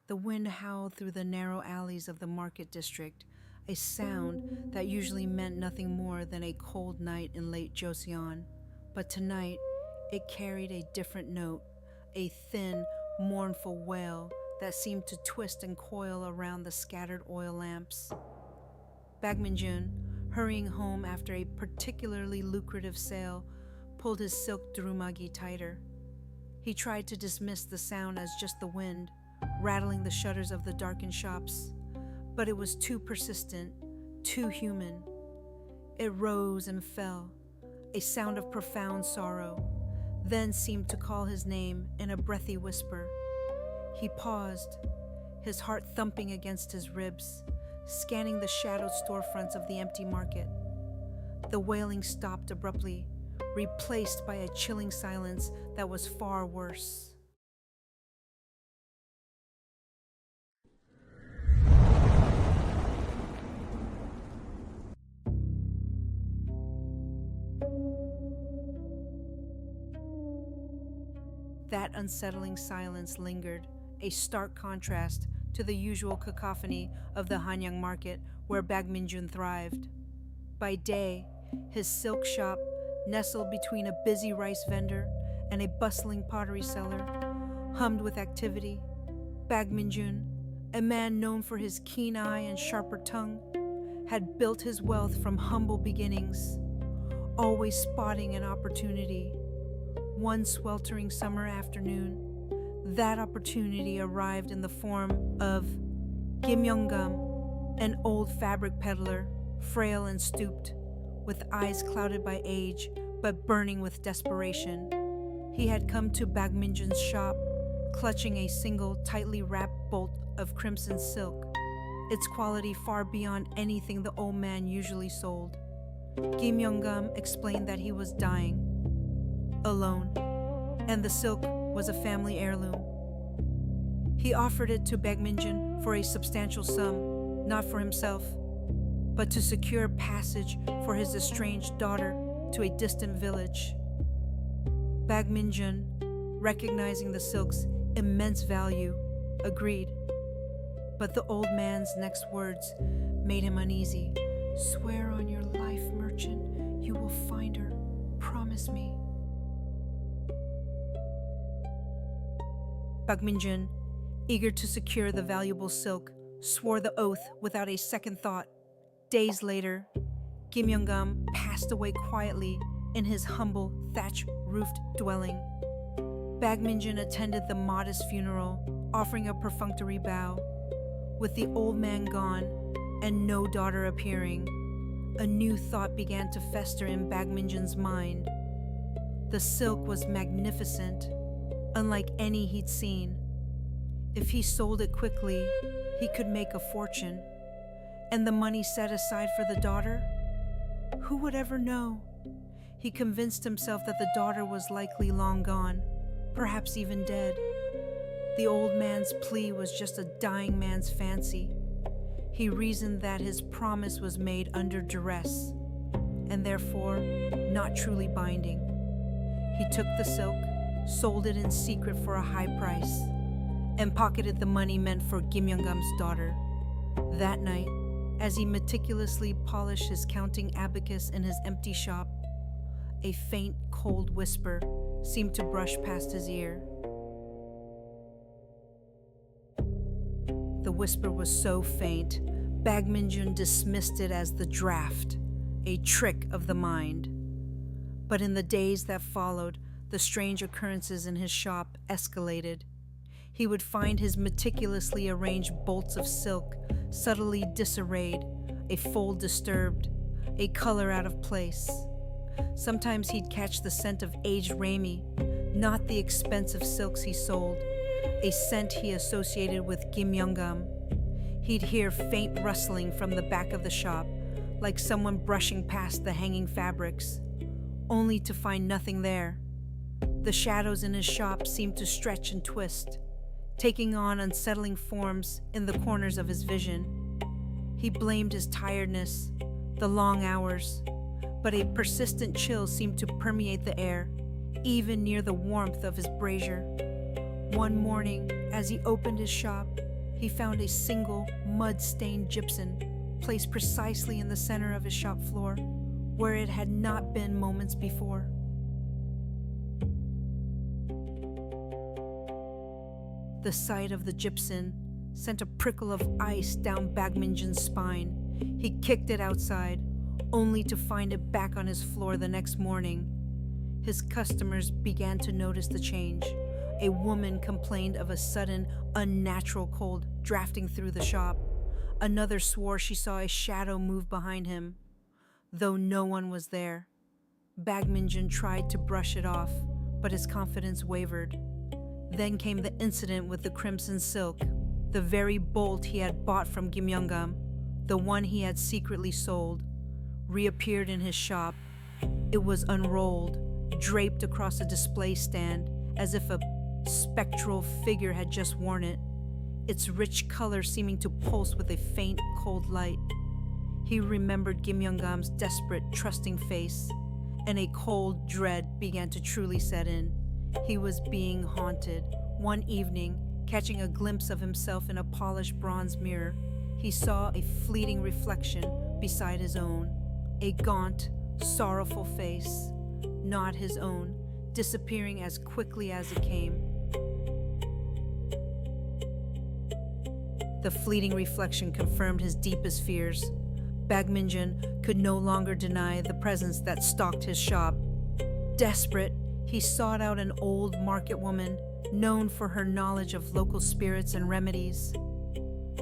The wind howled through the narrow alleys of the market district, a sound that usually meant nothing more than a cold night in late Joseon. But tonight, it carried a different note, a thin, mournful wail that seemed to twist and coil around the scattered oil lamps. Bagminjun, hurrying home after a particularly lucrative sale, pulled his silk durumaги tighter. He tried to dismiss the sound as just the wind, rattling the shutters of the darkened shops, but it was too persistent, too human. It rose and fell, a sound of profound sorrow, then seemed to call his name in a breathy whisper. He paused, his heart thumping against his ribs, scanning the shadowed storefronts of the empty market. The wailing stopped abruptly, replaced by a chilling silence that was far worse. That unsettling silence lingered, a stark contrast to the usual cacophony of the Hanyang market where Bagminjun thrived. By day, his silk shop, nestled between a busy rice vendor and a bustling pottery seller, hummed with activity. Bagminjun, a man known for his keen eye and sharper tongue, had built his wealth from humble beginnings, always spotting an opportunity. One sweltering summer afternoon, that opportunity arrived in the form of Kim Young-gum, an old fabric peddler, frail and stooped, with eyes clouded by age but burning with desperation. He had come to Bagminjun's shop, clutching a single tightly wrapped bolt of crimson silk, its quality far beyond anything the old man usually sold. Kim Young-gum explained that he was dying, alone, and the silk was a family heirloom. He offered it to Bagminjun for a substantial sum, not for himself, but to secure passage for his estranged daughter to a distant village. Bagminjun, recognizing the silk's immense value, agreed. But the old man's next words made him uneasy. "Swear on your life, merchant, you will find her. Promise me." Bagminjun, eager to secure the valuable silk, swore the oath without a second thought. Days later, Kim Young-gum passed away quietly in his humble, thatch-roofed dwelling. Bagminjun attended the modest funeral, offering a perfunctory bow. With the old man gone and no daughter appearing, a new thought began to fester in Bagminjun's mind. The silk was magnificent, unlike any he'd seen. If he sold it quickly, he could make a fortune. And the money set aside for the daughter? Who would ever know? He convinced himself that the daughter was likely long gone, perhaps even dead. The old man's plea was just a dying man's fancy. He reasoned that his promise was made under duress, and therefore not truly binding. He took the silk, sold it in secret for a high price, and pocketed the money meant for Kim Young-gum's daughter. That night, as he meticulously polished his counting abacus in his empty shop, a faint, cold whisper seemed to brush past his ear. The whisper was so faint, Bagminjun dismissed it as the draft, a trick of the mind. But in the days that followed, the strange occurrences in his shop escalated. He would find his meticulously arranged bolts of silk subtly disarrayed, a fold disturbed, a color out of place. Sometimes he'd catch the scent of aged Rami, not the expensive silks he sold, a scent he associated with Kim Young-gum. He'd hear faint rustling from the back of the shop, like someone brushing past the hanging fabrics, only to find nothing there. The shadows in his shop seemed to stretch and twist, taking on unsettling forms in the corners of his vision. He blamed his tiredness, the long hours, but a persistent chill seemed to permeate the air, even near the warmth of his brazier. One morning, as he opened his shop, he found a single mud-stained gypsum placed precisely in the center of his shop floor, where it had not been moments before. The sight of the gypsum sent a prickle of ice down Bagminjun's spine. He kicked it outside, only to find it back on his floor the next morning. His customers began to notice the change. A woman complained of a sudden, unnatural cold drafting through the shop. Another swore she saw a shadow move behind him, though no one was there. Bagminjun tried to brush it off, but his confidence wavered. Then came the incident with the crimson silk, the very bolt he had bought from Kim Young-gam, the one he had secretly sold, reappeared in his shop. It was unrolled, draped across a display stand, as if a spectral figure had just worn it, its rich color seeming to pulse with a faint, cold light. He remembered Kim Young-gam's desperate, trusting face, and a cold dread began to truly set in. He was being haunted. One evening, catching a glimpse of himself in a polished bronze mirror, he saw a fleeting reflection beside his own, a gaunt, sorrowful face, not his own, disappearing as quickly as it came. The fleeting reflection confirmed his deepest fears. Bagminjun could no longer deny the presence that stalked his shop. Desperate, he sought out an old market woman known for her knowledge of local spirits and remedies.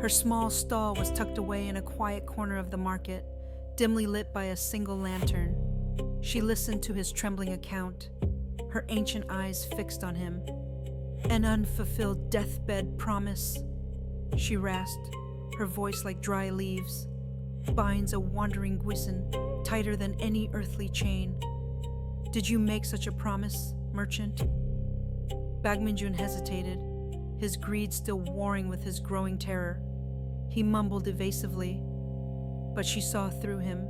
Her small stall was tucked away in a quiet corner of the market, dimly lit by a single lantern. She listened to his trembling account, her ancient eyes fixed on him. An unfulfilled deathbed promise, she rasped, her voice like dry leaves, binds a wandering Gwisin tighter than any earthly chain. Did you make such a promise, merchant? Bagminjun hesitated, his greed still warring with his growing terror. He mumbled evasively, but she saw through him.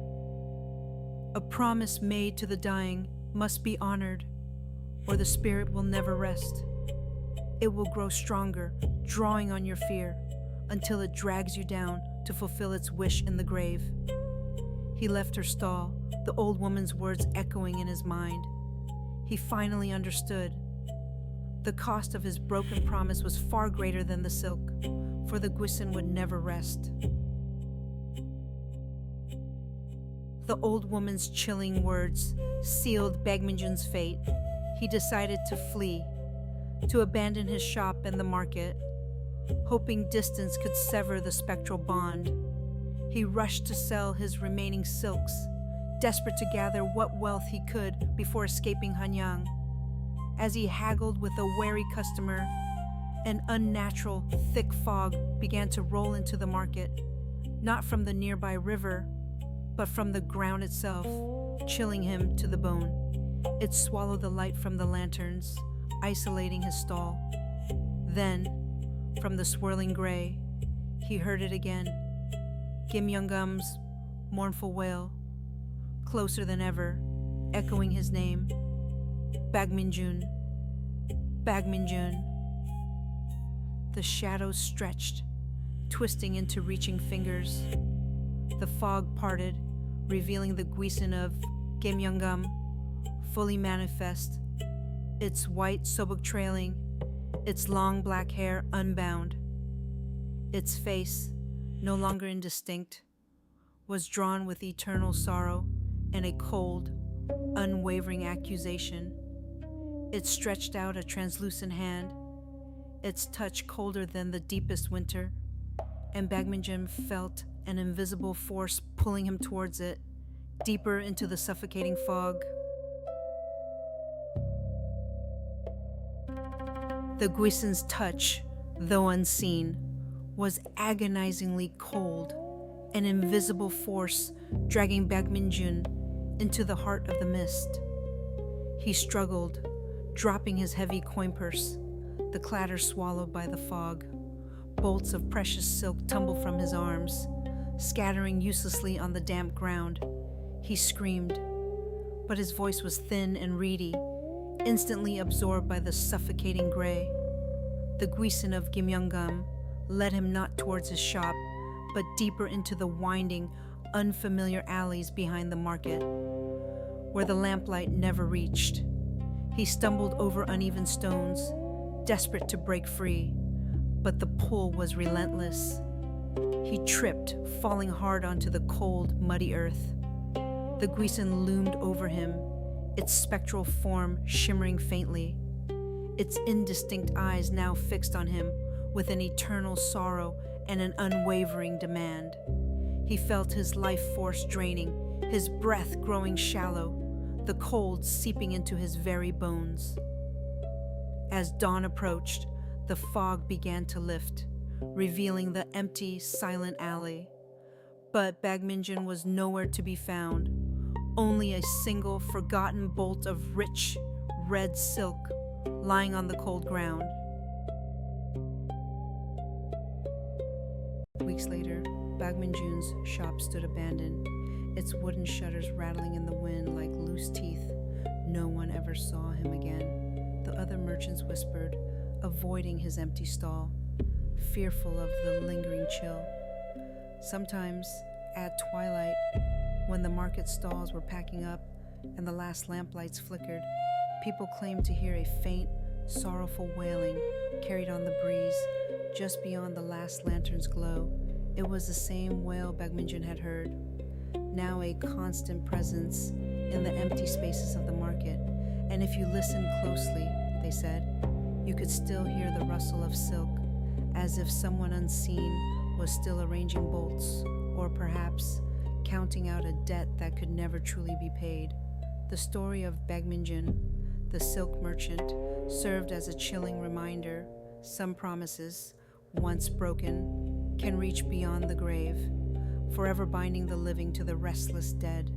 A promise made to the dying must be honored, or the spirit will never rest. It will grow stronger, drawing on your fear, until it drags you down to fulfill its wish in the grave. He left her stall, the old woman's words echoing in his mind. He finally understood. The cost of his broken promise was far greater than the silk, for the Gwisin would never rest. The old woman's chilling words sealed Bagminjun's fate. He decided to flee, to abandon his shop and the market, hoping distance could sever the spectral bond. He rushed to sell his remaining silks, desperate to gather what wealth he could before escaping Hanyang. As he haggled with a wary customer, an unnatural, thick fog began to roll into the market, not from the nearby river, but from the ground itself, chilling him to the bone. It swallowed the light from the lanterns, isolating his stall. Then, from the swirling gray, he heard it again, Kim Young-gam's mournful wail, closer than ever, echoing his name. Bagminjun, Bagminjun. The shadows stretched, twisting into reaching fingers. The fog parted, revealing the Gwisin of Kim Young-gam, fully manifest, its white sobuk trailing, its long black hair unbound. Its face, no longer indistinct, was drawn with eternal sorrow and a cold, unwavering accusation. It stretched out a translucent hand, its touch colder than the deepest winter, and Bagminjun felt an invisible force pulling him towards it, deeper into the suffocating fog. The Gwisin's touch, though unseen, was agonizingly cold, an invisible force dragging Bagminjun into the heart of the mist. He struggled, dropping his heavy coin purse, the clatter swallowed by the fog. Bolts of precious silk tumbled from his arms, scattering uselessly on the damp ground. He screamed, but his voice was thin and reedy, instantly absorbed by the suffocating gray. The Gwisin of Kim Young-gam led him not towards his shop, but deeper into the winding, unfamiliar alleys behind the market, where the lamplight never reached. He stumbled over uneven stones, desperate to break free, but the pull was relentless. He tripped, falling hard onto the cold, muddy earth. The Gwisin loomed over him, its spectral form shimmering faintly, its indistinct eyes now fixed on him with an eternal sorrow and an unwavering demand. He felt his life force draining, his breath growing shallow, the cold seeping into his very bones. As dawn approached, the fog began to lift, revealing the empty, silent alley. But Bagminjin was nowhere to be found, only a single forgotten bolt of rich, red silk lying on the cold ground. Weeks later, Bagminjun's shop stood abandoned, its wooden shutters rattling in the wind like loose teeth. No one ever saw him again. The other merchants whispered, avoiding his empty stall, fearful of the lingering chill. Sometimes, at twilight, when the market stalls were packing up and the last lamplights flickered, people claimed to hear a faint, sorrowful wailing carried on the breeze just beyond the last lantern's glow. It was the same wail Bagminjun had heard, now a constant presence in the empty spaces of the market. And if you listened closely, they said, you could still hear the rustle of silk, as if someone unseen was still arranging bolts, or perhaps counting out a debt that could never truly be paid. The story of Bagminjun, the silk merchant, served as a chilling reminder. Some promises, once broken, can reach beyond the grave, forever binding the living to the restless dead.